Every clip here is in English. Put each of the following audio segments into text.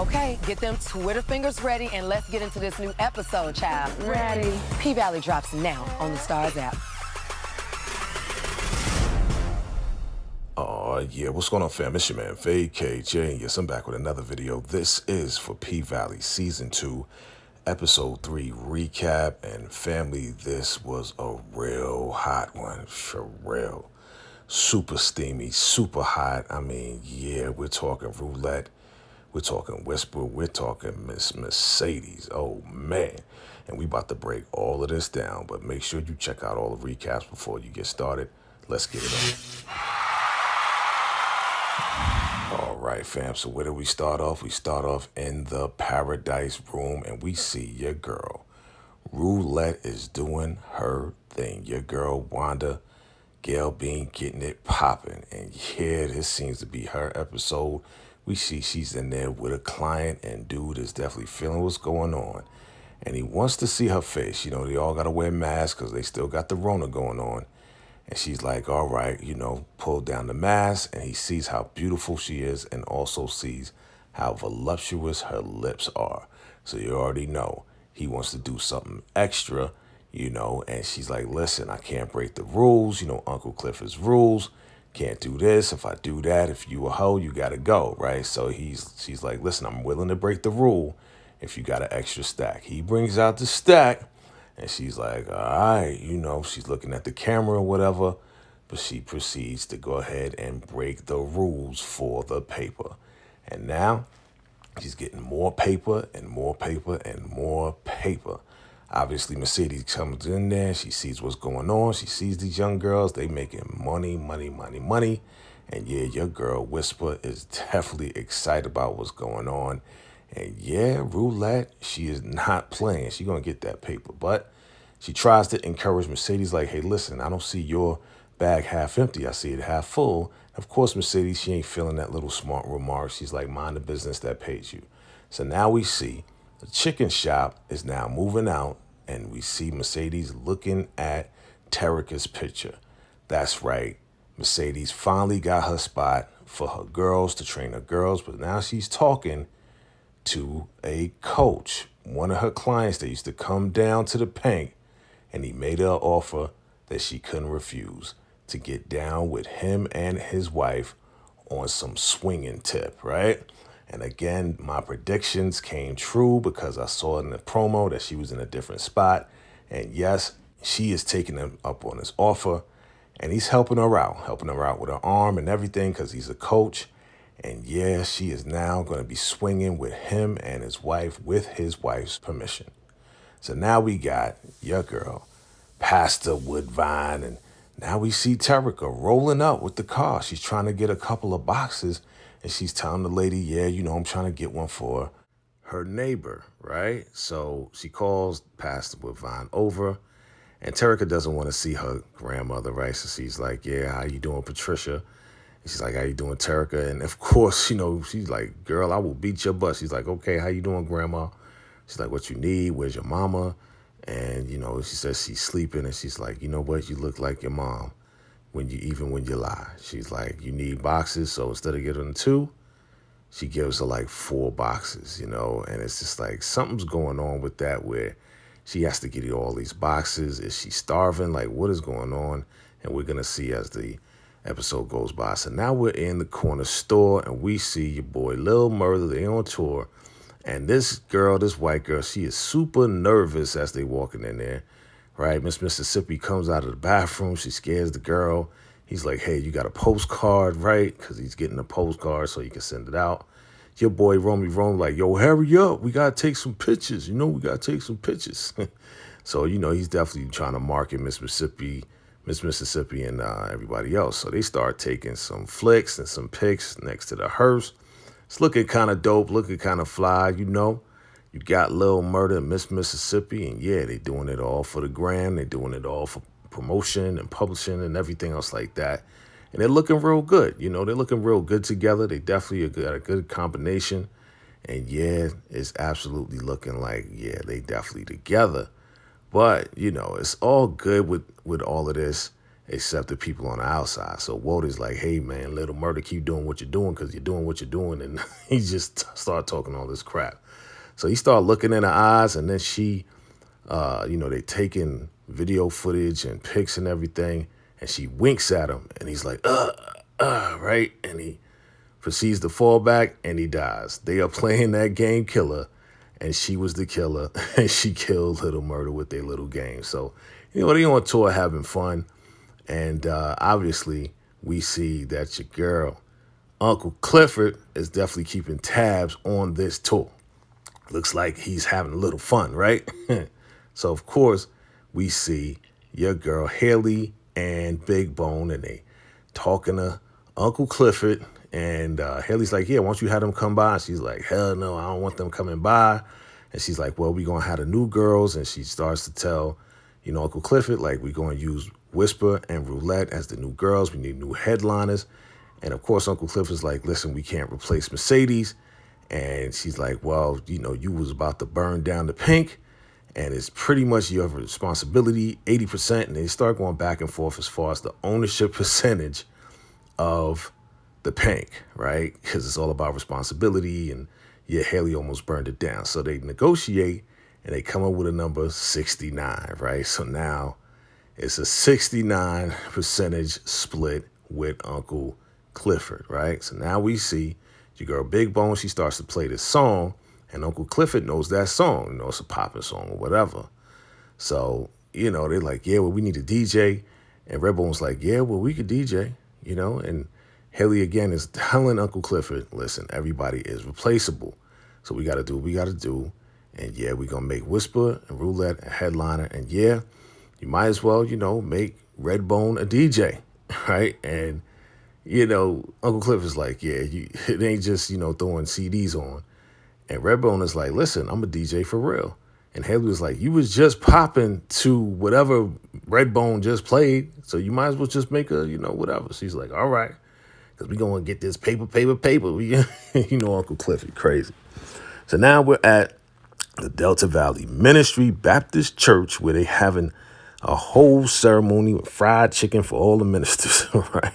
Okay, get them Twitter fingers ready and let's get into this new episode, child. Ready. P-Valley drops now on the Stars app. Yeah, what's going on, fam? It's your man, VACAY-J, and yes, I'm back with another video. This is for P-Valley Season 2, Episode 3 recap, and family, this was a real hot one, for real. Super steamy, super hot. I mean, yeah, we're talking Roulette, we're talking Whisper, we're talking Miss Mercedes. Oh, man. And we about to break all of this down, but make sure you check out all the recaps before you get started. Let's get it on. All right, fam, so where do we start off? We start off in the Paradise Room, and we see your girl. Roulette is doing her thing. Your girl, Wanda, Gail Bean getting it popping. And yeah, this seems to be her episode. We see she's in there with a client, and dude is definitely feeling what's going on. And he wants to see her face. You know, they all got to wear masks because they still got the Rona going on. And she's like, all right, you know, pull down the mask. And he sees how beautiful she is and also sees how voluptuous her lips are. So you already know he wants to do something extra, you know. And she's like, listen, I can't break the rules. You know, Uncle Clifford's rules. Can't do this. If I do that, if you a hoe, you got to go, right? So she's like, listen, I'm willing to break the rule if you got an extra stack. He brings out the stack. And she's like, all right, you know, she's looking at the camera or whatever, but she proceeds to go ahead and break the rules for the paper. And now she's getting more paper and more paper and more paper. Obviously, Mercedes comes in there. She sees what's going on. She sees these young girls. They making money, money, money, money. And yeah, your girl Whisper is definitely excited about what's going on. And yeah, Roulette, she is not playing. She's going to get that paper. But she tries to encourage Mercedes like, hey, listen, I don't see your bag half empty. I see it half full. Of course, Mercedes, she ain't feeling that little smart remark. She's like, mind the business that pays you. So now we see the chicken shop is now moving out. And we see Mercedes looking at Terrica's picture. That's right. Mercedes finally got her spot for her girls to train her girls. But now she's talking to a coach, one of her clients that used to come down to the Pynk, and he made her an offer that she couldn't refuse to get down with him and his wife on some swinging tip, right? And again, my predictions came true because I saw in the promo that she was in a different spot. And yes, she is taking him up on his offer, and he's helping her out with her arm and everything because he's a coach. And yeah, she is now going to be swinging with him and his wife with his wife's permission. So now we got your girl, Pastor Woodvine, and now we see Terrica rolling up with the car. She's trying to get a couple of boxes, and she's telling the lady, yeah, you know, I'm trying to get one for her neighbor, right? So she calls Pastor Woodvine over, and Terrica doesn't want to see her grandmother, right? So she's like, yeah, how you doing, Patricia? And she's like, how you doing, Terrica? And of course, you know, she's like, girl, I will beat your butt. She's like, okay, how you doing, grandma? She's like, what you need? Where's your mama? And, you know, she says she's sleeping. And she's like, you know what? You look like your mom when you lie. She's like, you need boxes. So instead of getting 2, she gives her like 4 boxes, you know. And it's just like something's going on with that where she has to get you all these boxes. Is she starving? Like, what is going on? And we're going to see as the episode goes by. So now we're in the corner store, and we see your boy Lil Murda. They on tour, and this girl, this white girl, she is super nervous as they walking in there, right? Miss Mississippi comes out of the bathroom. She scares the girl. He's like, hey, you got a postcard, right? Because he's getting a postcard so you can send it out. Your boy Romy like, yo, hurry up. We got to take some pictures. You know, we got to take some pictures. So, you know, he's definitely trying to market Miss Mississippi and everybody else. So they start taking some flicks and some pics next to the hearse. It's looking kind of dope, looking kind of fly, you know. You got Lil Murder and Miss Mississippi, and yeah, they doing it all for the gram. They doing it all for promotion and publishing and everything else like that. And they're looking real good, you know. They're looking real good together. They definitely got a good combination. And yeah, it's absolutely looking like, yeah, they definitely together. But, you know, it's all good with all of this except the people on the outside. So Walter's like, hey, man, Lil Murda, keep doing what you're doing because you're doing what you're doing. And he just started talking all this crap. So he started looking in her eyes, and then she, they taking video footage and pics and everything, and she winks at him, and he's like, right? And he proceeds to fall back, and he dies. They are playing that game killer, and she was the killer, and she killed Lil Murda with their little game. So, they on tour having fun, and obviously we see that your girl, Uncle Clifford, is definitely keeping tabs on this tour. Looks like he's having a little fun, right? So, of course, we see your girl Haley and Big Bone, and they talking to Uncle Clifford. And Haley's like, yeah, why don't you have them come by? And she's like, hell no, I don't want them coming by. And she's like, well, we're going to have the new girls. And she starts to tell, Uncle Clifford, like, we're going to use Whisper and Roulette as the new girls. We need new headliners. And, of course, Uncle Clifford's like, listen, we can't replace Mercedes. And she's like, well, you was about to burn down the Pynk, and it's pretty much your responsibility, 80%. And they start going back and forth as far as the ownership percentage of the Pynk, right? Because it's all about responsibility. And yeah, Haley almost burned it down. So they negotiate, and they come up with a number 69, right? So now it's a 69% split with Uncle Clifford, right? So now we see your girl Big Bone, she starts to play this song, and Uncle Clifford knows that song. It's a popping song or whatever. So, they're like, yeah, well, we need a DJ. And Redbone's like, yeah, well, we could DJ, And Haley, again, is telling Uncle Clifford, listen, everybody is replaceable. So we got to do what we got to do. And, yeah, we're going to make Whisper and Roulette a headliner. And, yeah, you might as well, make Redbone a DJ, right? And Uncle Cliff is like, yeah, it ain't just, throwing CDs on. And Redbone is like, listen, I'm a DJ for real. And Haley was like, you was just popping to whatever Redbone just played, so you might as well just make a, whatever. She's like, all right, because we going to get this paper. We, Uncle Cliff is crazy. So now we're at the Delta Valley Ministry Baptist Church, where they having a whole ceremony with fried chicken for all the ministers, right?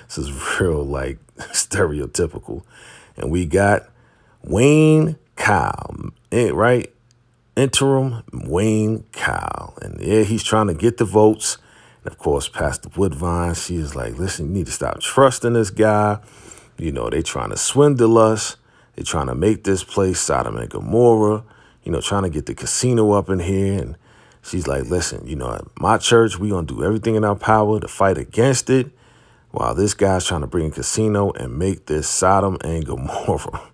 This is real, stereotypical. And we got Wayne Kyle, right? Interim Wayne Kyle. And yeah, he's trying to get the votes. And of course, Pastor Woodvine, she is like, listen, you need to stop trusting this guy. They trying to swindle us. They trying to make this place Sodom and Gomorrah, trying to get the casino up in here. And she's like, listen, at my church, we going to do everything in our power to fight against it, while this guy's trying to bring a casino and make this Sodom and Gomorrah.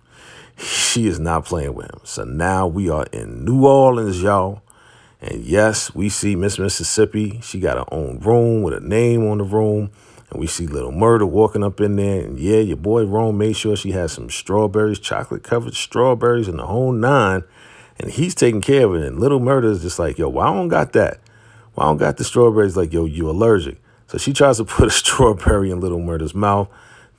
She is not playing with him. So now we are in New Orleans, y'all. And yes, we see Miss Mississippi. She got her own room with a name on the room. And we see Lil Murder walking up in there. And yeah, your boy Rome made sure she has some strawberries, chocolate-covered strawberries, and the whole nine. And he's taking care of it. And Lil Murder is just like, yo, why I don't got that? Why I don't got the strawberries? Like, yo, you allergic. So she tries to put a strawberry in Lil Murder's mouth.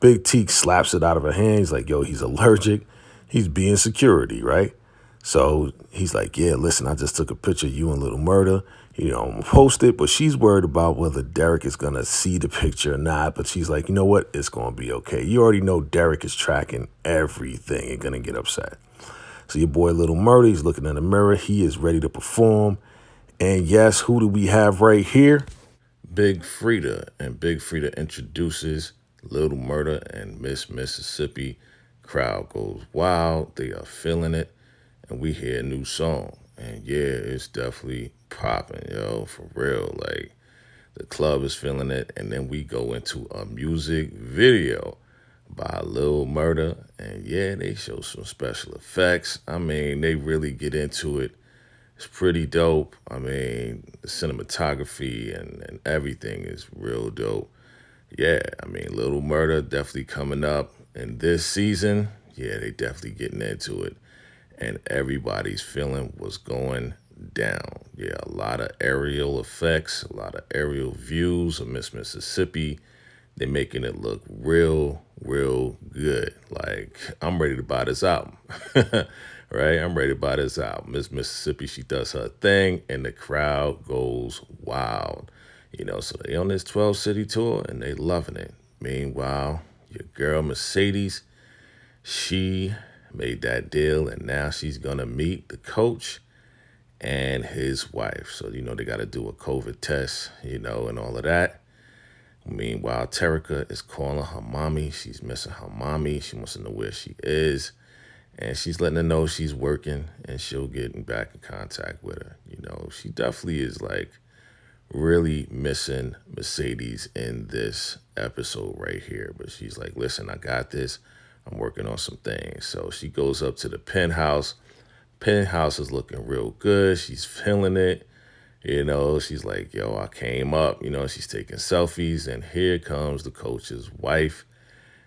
Big Teak slaps it out of her hand. He's like, yo, he's allergic. He's being security, right? So he's like, yeah, listen, I just took a picture of you and Lil Murda. I'm going to post it. But she's worried about whether Derek is going to see the picture or not. But she's like, you know what? It's going to be okay. You already know Derek is tracking everything and going to get upset. So your boy Lil Murda, he's looking in the mirror. He is ready to perform. And yes, who do we have right here? Big Frida. And Big Frida introduces Lil Murda and Miss Mississippi. Crowd goes wild. They are feeling it. And we hear a new song. And yeah, it's definitely popping, yo, for real. Like, the club is feeling it. And then we go into a music video by Lil Murda. And yeah, they show some special effects. I mean, they really get into it. It's pretty dope. I mean, the cinematography and everything is real dope. Yeah, I mean, Lil Murda definitely coming up in this season. Yeah, they definitely getting into it. And everybody's feeling what's going down. Yeah, a lot of aerial effects, a lot of aerial views of Miss Mississippi. They're making it look real good. Like, I'm ready to buy this album. Right? I'm ready to buy this album. Miss Mississippi, she does her thing, and the crowd goes wild. So they on this 12-city tour and they loving it. Meanwhile, your girl Mercedes, she made that deal and now she's gonna meet the coach and his wife. So, they got to do a COVID test, and all of that. Meanwhile, Terrica is calling her mommy. She's missing her mommy. She wants to know where she is. And she's letting her know she's working and she'll get back in contact with her. She definitely is like really missing Mercedes in this episode right here. But she's like, listen, I got this. I'm working on some things. So she goes up to the penthouse. Penthouse is looking real good. She's feeling it. She's like, yo, I came up. She's taking selfies. And here comes the coach's wife.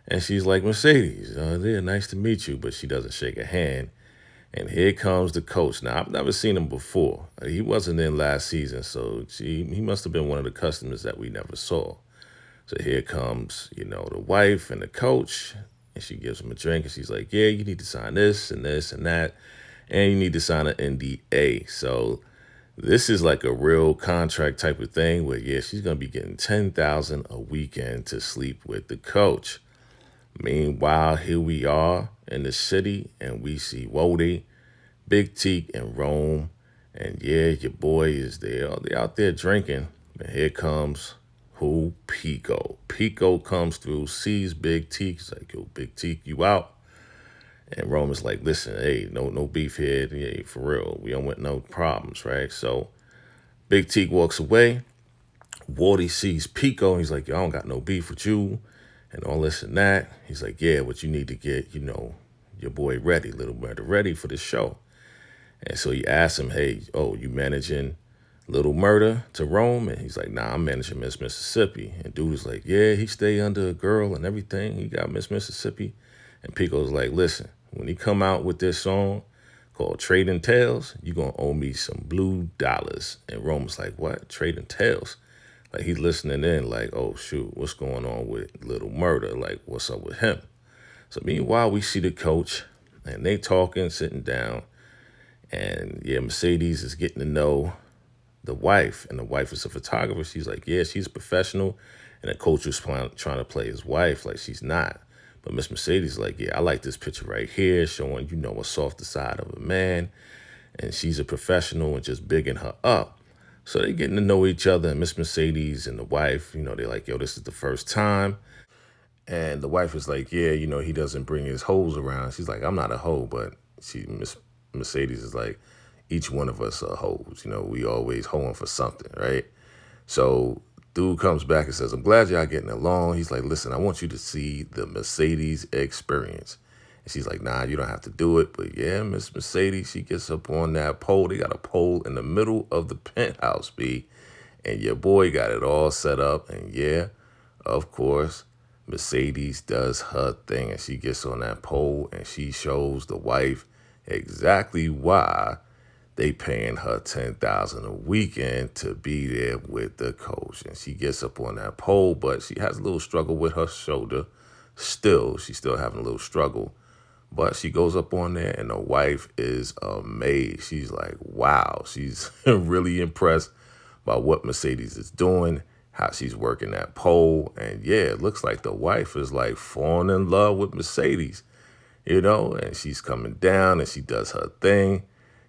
And she's like, Mercedes, yeah, nice to meet you. But she doesn't shake her hand. And here comes the coach. Now, I've never seen him before. He wasn't in last season, so he must have been one of the customers that we never saw. So here comes, the wife and the coach, and she gives him a drink, and she's like, yeah, you need to sign this and this and that, and you need to sign an NDA. So this is like a real contract type of thing where, yeah, she's going to be getting $10,000 a weekend to sleep with the coach. Meanwhile, here we are in the city, and we see Wody, Big Teak, and Rome. And yeah, your boy is there. They're out there drinking. And here comes who? Pico. Pico comes through, sees Big Teak. He's like, yo, Big Teak, you out? And Rome is like, listen, hey, no beef here. Yeah, for real. We don't want no problems, right? So Big Teak walks away. Wody sees Pico, and he's like, yo, I don't got no beef with you. And all this and that. He's like, yeah, but you need to get, your boy ready, Lil Murda, ready for the show. And so he asked him, hey, you managing Lil Murda to Rome? And he's like, nah, I'm managing Miss Mississippi. And dude was like, yeah, he stay under a girl and everything. He got Miss Mississippi. And Pico's like, listen, when he come out with this song called Trading Tales, you going to owe me some blue dollars. And Rome was like, what? Trading Tales? Like, he's listening in like, oh, shoot, what's going on with Lil Murda? Like, what's up with him? So meanwhile, we see the coach, and they talking, sitting down. And, yeah, Mercedes is getting to know the wife, and the wife is a photographer. She's like, yeah, she's a professional. And the coach was trying to play his wife like she's not. But Miss Mercedes is like, yeah, I like this picture right here showing, a softer side of a man. And she's a professional and just bigging her up. So they getting to know each other, and Miss Mercedes and the wife, they're like, yo, this is the first time. And the wife is like, yeah, he doesn't bring his hoes around. She's like, I'm not a hoe, but Miss Mercedes is like, each one of us are hoes. We always hoeing for something, right? So dude comes back and says, I'm glad y'all getting along. He's like, listen, I want you to see the Mercedes experience. And she's like, nah, you don't have to do it. But yeah, Miss Mercedes, she gets up on that pole. They got a pole in the middle of the penthouse, B. And your boy got it all set up. And yeah, of course, Mercedes does her thing. And she gets on that pole and she shows the wife exactly why they paying her $10,000 a weekend to be there with the coach. And she gets up on that pole, but she has a little struggle with her shoulder. She's still having a little struggle. But she goes up on there, and the wife is amazed. She's like, wow. She's really impressed by what Mercedes is doing, how she's working that pole. And, yeah, it looks like the wife is, like, falling in love with Mercedes, and she's coming down, and she does her thing.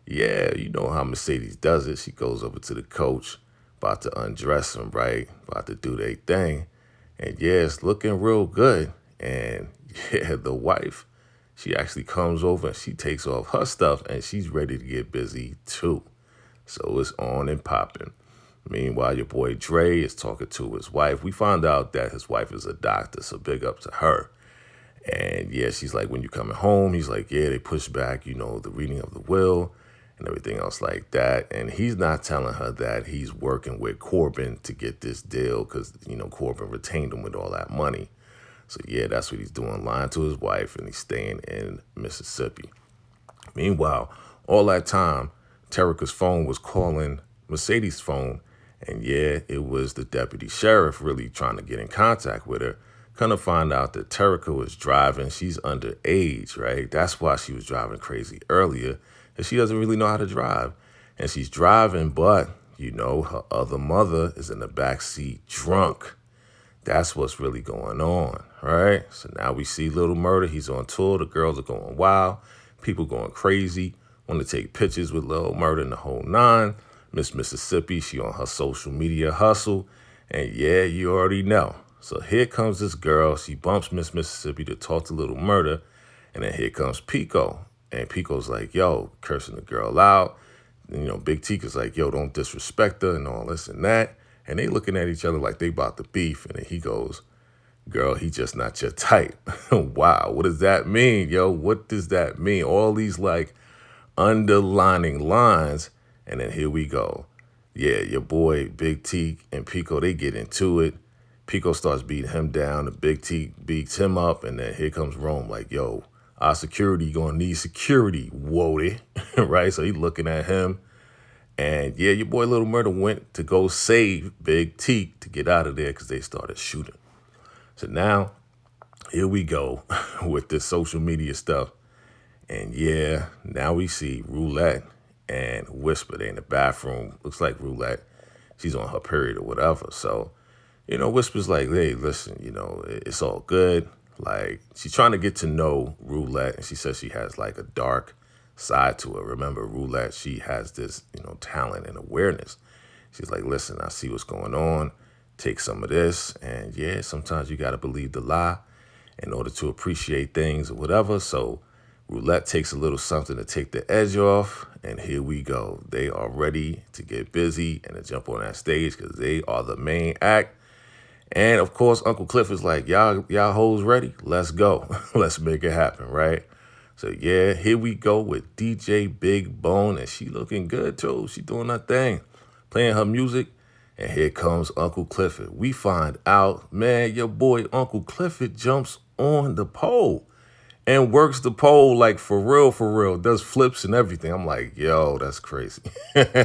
Yeah, you know how Mercedes does it. She goes over to the coach, about to undress him, right, about to do their thing. And, yeah, it's looking real good. And, yeah, the wife, she actually comes over and she takes off her stuff and she's ready to get busy too. So it's on and popping. Meanwhile, your boy Dre is talking to his wife. We found out that his wife is a doctor, so big up to her. And yeah, she's like, when you coming home? He's like, yeah, they push back, the reading of the will and everything else like that. And he's not telling her that he's working with Corbin to get this deal because, Corbin retained him with all that money. So, yeah, that's what he's doing, lying to his wife, and he's staying in Mississippi. Meanwhile, all that time, Terrica's phone was calling Mercedes' phone, and, yeah, it was the deputy sheriff really trying to get in contact with her. Kind of find out that Terrica was driving. She's underage, right? That's why she was driving crazy earlier, because she doesn't really know how to drive. And she's driving, but, her other mother is in the back seat drunk. That's what's really going on, right? So now we see Lil Murder. He's on tour. The girls are going wild. People going crazy. Want to take pictures with Lil Murder and the whole nine. Miss Mississippi, she on her social media hustle. And yeah, you already know. So here comes this girl. She bumps Miss Mississippi to talk to Lil Murder. And then here comes Pico. And Pico's like, yo, cursing the girl out. Big Tika's like, yo, don't disrespect her and all this and that. And they looking at each other like they about to beef. And then he goes, girl, he just not your type. Wow, what does that mean, yo? What does that mean? All these like underlining lines. And then here we go. Yeah, your boy Big T and Pico, they get into it. Pico starts beating him down. The Big T beats him up. And then here comes Rome like, yo, our security gonna need security, Wody. Right? So he looking at him. And yeah, your boy Lil Murder went to go save Big T to get out of there because they started shooting. So now, here we go with this social media stuff. And yeah, now we see Roulette and Whisper. They in the bathroom. Looks like Roulette, she's on her period or whatever. So, Whisper's like, hey, listen, it's all good. Like, she's trying to get to know Roulette. And she says she has like a dark side to her. Remember, Roulette, she has this, talent and awareness. She's like, listen, I see what's going on. Take some of this. And yeah, sometimes you got to believe the lie in order to appreciate things or whatever. So Roulette takes a little something to take the edge off. And here we go. They are ready to get busy and to jump on that stage because they are the main act. And of course, Uncle Cliff is like, y'all hoes ready? Let's go. Let's make it happen, right? So yeah, here we go with DJ Big Bone, and she looking good too. She doing her thing, playing her music. And here comes Uncle Clifford. We find out, man, your boy Uncle Clifford jumps on the pole and works the pole like for real, does flips and everything. I'm like, yo, that's crazy.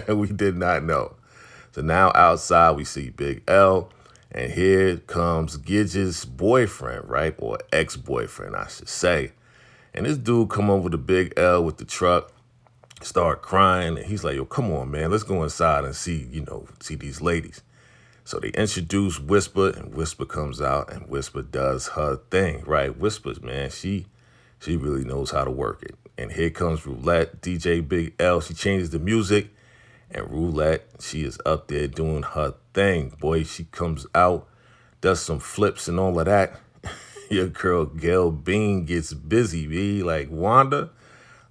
We did not know. So now outside we see Big L. And here comes Gidget's boyfriend, right? Or ex-boyfriend, I should say. And this dude come over to Big L with the truck, start crying. And he's like, yo, come on, man. Let's go inside and see, see these ladies. So they introduce Whisper, and Whisper comes out, and Whisper does her thing, right? Whisper's, man, she really knows how to work it. And here comes Roulette, DJ Big L. She changes the music. And Roulette, she is up there doing her thing. Boy, she comes out, does some flips and all of that. Your girl Gail Bean gets busy, be like Wanda.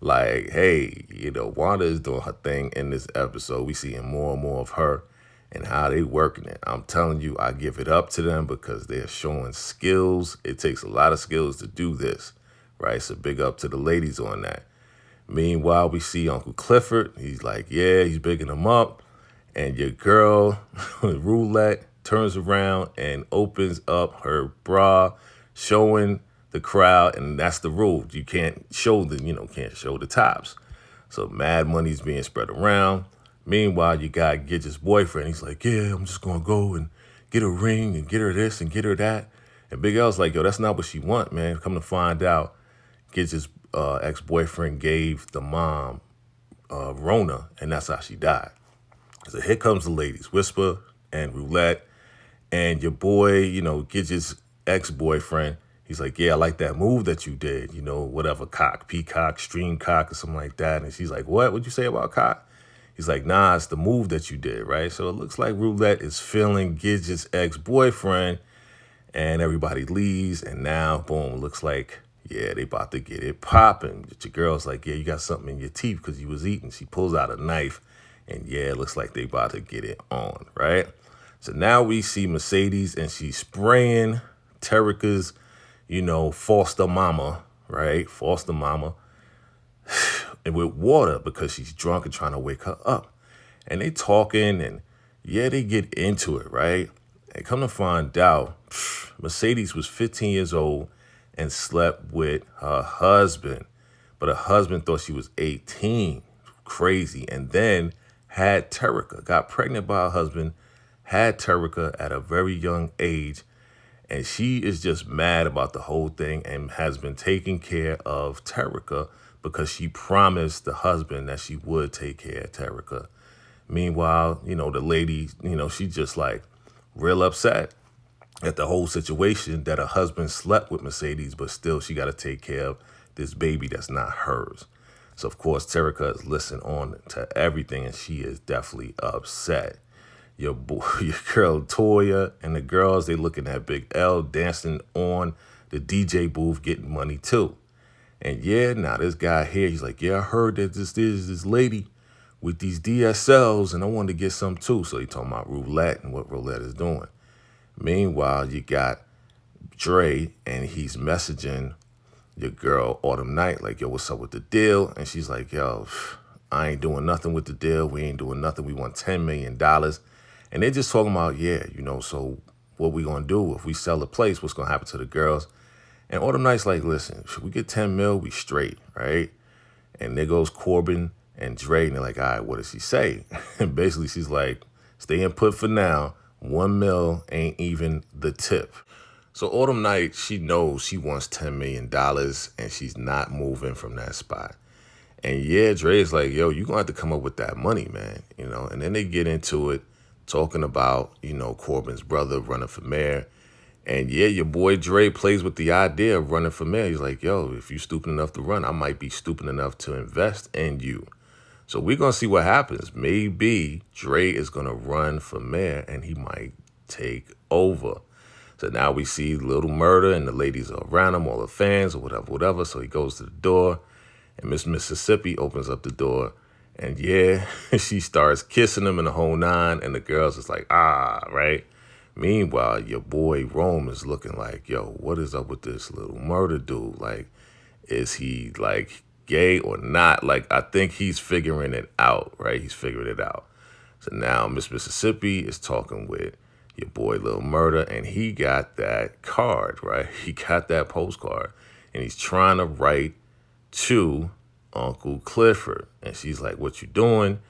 Like, hey, Wanda is doing her thing in this episode. We seeing more and more of her and how they working it. I'm telling you, I give it up to them because they're showing skills. It takes a lot of skills to do this, right? So big up to the ladies on that. Meanwhile, we see Uncle Clifford. He's like, yeah, he's bigging them up. And your girl, Roulette, turns around and opens up her bra, showing the crowd. And that's the rule. You can't show the tops. So mad money's being spread around. Meanwhile, you got Gidget's boyfriend. He's like, yeah, I'm just going to go and get a ring and get her this and get her that. And Big L's like, yo, that's not what she want, man. Come to find out, Gidget's ex-boyfriend gave the mom Rona, and that's how she died. So here comes the ladies, Whisper and Roulette, and your boy, Gidget's ex-boyfriend. He's like, yeah, I like that move that you did, whatever, cock, peacock, stream cock, or something like that. And she's like, what? What'd you say about cock? He's like, nah, it's the move that you did, right? So it looks like Roulette is feeling Gidget's ex-boyfriend, and everybody leaves, and now, boom, looks like, yeah, they about to get it popping. Your girl's like, yeah, you got something in your teeth because you was eating. She pulls out a knife, and yeah, it looks like they about to get it on, right? So now we see Mercedes, and she's spraying Terrica's, foster mama, right? Foster mama, and with water because she's drunk and trying to wake her up. And they talking, and yeah, they get into it, right? And come to find out, Mercedes was 15 years old and slept with her husband. But her husband thought she was 18. Crazy. And then had Terrica, got pregnant by her husband, had Terrica at a very young age. And she is just mad about the whole thing and has been taking care of Terrica because she promised the husband that she would take care of Terrica. Meanwhile, the lady, she's just like real upset at the whole situation that her husband slept with Mercedes, but still she got to take care of this baby that's not hers. So, of course, Terrica is listening on to everything, and she is definitely upset. Your boy, your girl Toya and the girls, they looking at Big L dancing on the DJ booth, getting money too. And yeah, now this guy here, he's like, yeah, I heard that this lady with these DSLs, and I wanted to get some too. So he talking about Roulette and what Roulette is doing. Meanwhile, you got Dre, and he's messaging your girl Autumn Night, like, yo, what's up with the deal? And she's like, yo, I ain't doing nothing with the deal. We ain't doing nothing. We want $10 million. And they're just talking about, yeah, so what we gonna do if we sell the place? What's gonna happen to the girls? And Autumn Night's like, listen, if we get 10 mil, we straight, right? And there goes Corbin and Dre, and they're like, all right, what does she say? And basically she's like, stay in put for now. 1 mil ain't even the tip. So Autumn Night, she knows she wants $10 million, and she's not moving from that spot. And yeah, Dre's like, yo, you're going to have to come up with that money, man. And then they get into it, talking about, Corbin's brother running for mayor. And yeah, your boy Dre plays with the idea of running for mayor. He's like, yo, if you're stupid enough to run, I might be stupid enough to invest in you. So we're going to see what happens. Maybe Dre is going to run for mayor, and he might take over. So now we see Lil Murder, and the ladies are around him, all the fans or whatever. So he goes to the door, and Miss Mississippi opens up the door. And yeah, she starts kissing him in the whole nine, and the girls is like, right? Meanwhile, your boy Rome is looking like, yo, what is up with this Lil Murder dude? Like, is he like gay or not? Like, I think he's figuring it out, right? He's figuring it out. So now Miss Mississippi is talking with your boy Lil Murda, and he got that card, right? He got that postcard, and he's trying to write to Uncle Clifford. And she's like, what you doing?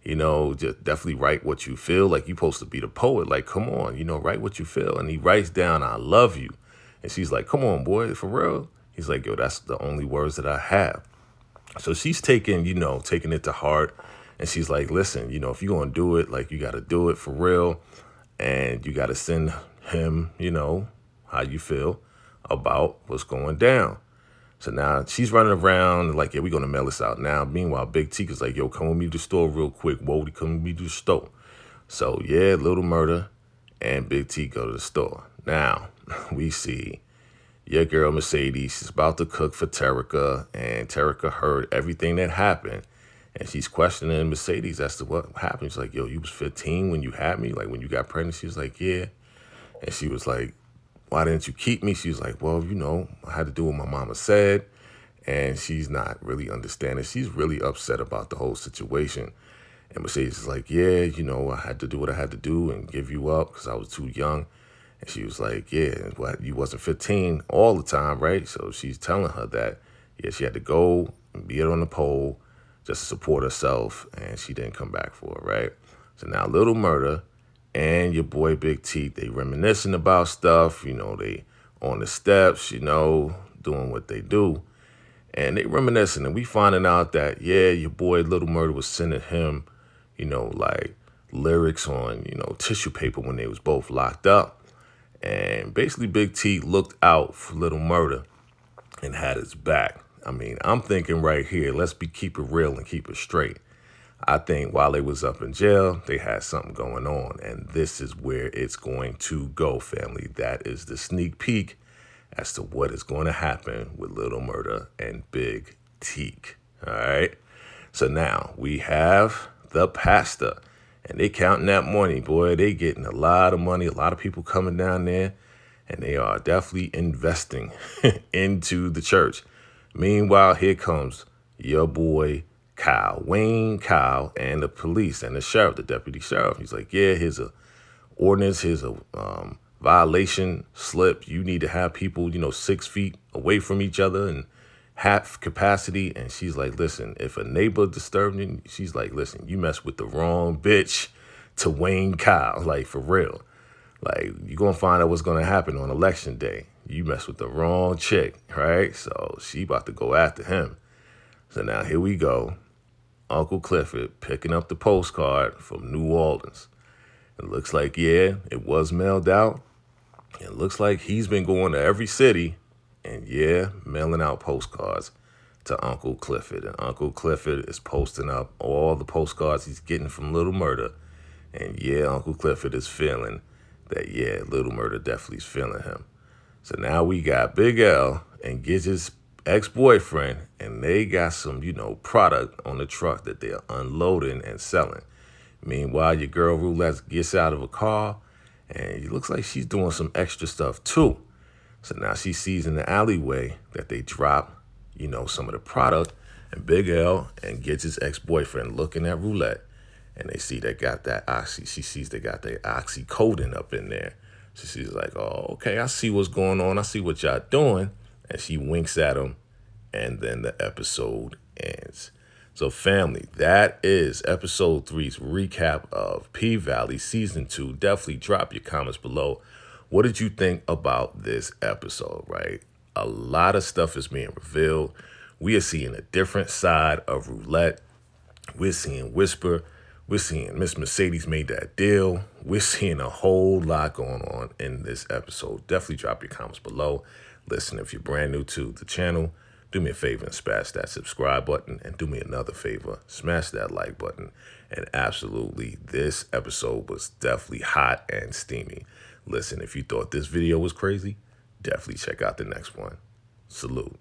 Just definitely write what you feel. Like, you supposed to be the poet. Like, come on, write what you feel. And he writes down, I love you. And she's like, come on, boy, for real? He's like, yo, that's the only words that I have. So she's taking it to heart. And she's like, listen, if you're going to do it, like, you got to do it for real. And you got to send him, how you feel about what's going down. So now she's running around like, yeah, we're going to mail this out now. Meanwhile, Big T is like, yo, come with me to the store real quick. Whoa, come with me to the store. So yeah, Lil Murder and Big T go to the store. Now we see your girl Mercedes. She's about to cook for Terrica, and Terrica heard everything that happened. And she's questioning Mercedes as to what happened. She's like, yo, you was 15 when you had me? Like, when you got pregnant? She was like, yeah. And she was like, why didn't you keep me? She was like, well, I had to do what my mama said. And she's not really understanding. She's really upset about the whole situation. And Mercedes is like, yeah, I had to do what I had to do and give you up because I was too young. And she was like, yeah, what, you wasn't 15 all the time, right? So she's telling her that, yeah, she had to go and be on the pole just to support herself, and she didn't come back for it, right? So now Lil Murder and your boy Big T, they reminiscing about stuff, they on the steps, doing what they do. And they reminiscing, and we finding out that, yeah, your boy Lil Murder was sending him, like lyrics on, tissue paper when they was both locked up. And basically Big T looked out for Lil Murder and had his back. I mean, I'm thinking right here, let's keep it real and keep it straight. I think while they was up in jail, they had something going on. And this is where it's going to go, family. That is the sneak peek as to what is going to happen with Lil Murder and Big Teak. All right. So now we have the pastor, and they counting that money, boy. They getting a lot of money, a lot of people coming down there, and they are definitely investing into the church. Meanwhile, here comes your boy Wayne Kyle, and the police and the sheriff, the deputy sheriff. He's like, yeah, here's a ordinance, here's a violation slip. You need to have people, 6 feet away from each other and half capacity. And she's like, listen, if a neighbor disturbed me, she's like, listen, you mess with the wrong bitch to Wayne Kyle, like, for real. Like, you're going to find out what's going to happen on election day. You mess with the wrong chick, right? So she about to go after him. So now here we go. Uncle Clifford picking up the postcard from New Orleans. It looks like, yeah, it was mailed out. It looks like he's been going to every city and, yeah, mailing out postcards to Uncle Clifford. And Uncle Clifford is posting up all the postcards he's getting from Lil Murda. And, yeah, Uncle Clifford is feeling that, yeah, Lil Murda definitely is feeling him. So now we got Big L and Gidget's ex-boyfriend, and they got some, product on the truck that they're unloading and selling. Meanwhile, your girl Roulette gets out of a car, and it looks like she's doing some extra stuff too. So now she sees in the alleyway that they drop, some of the product, and Big L and Gidget's ex-boyfriend looking at Roulette, and they see they got that oxy. She sees they got their oxycodone up in there. So she's like, oh, okay, I see what's going on. I see what y'all doing. And she winks at him, and then the episode ends. So family, that is episode 3's recap of P-Valley Season 2. Definitely drop your comments below. What did you think about this episode, right? A lot of stuff is being revealed. We are seeing a different side of Roulette. We're seeing Whisper. We're seeing Miss Mercedes made that deal. We're seeing a whole lot going on in this episode. Definitely drop your comments below. Listen, if you're brand new to the channel, do me a favor and smash that subscribe button. And do me another favor, smash that like button. And absolutely, this episode was definitely hot and steamy. Listen, if you thought this video was crazy, definitely check out the next one. Salute.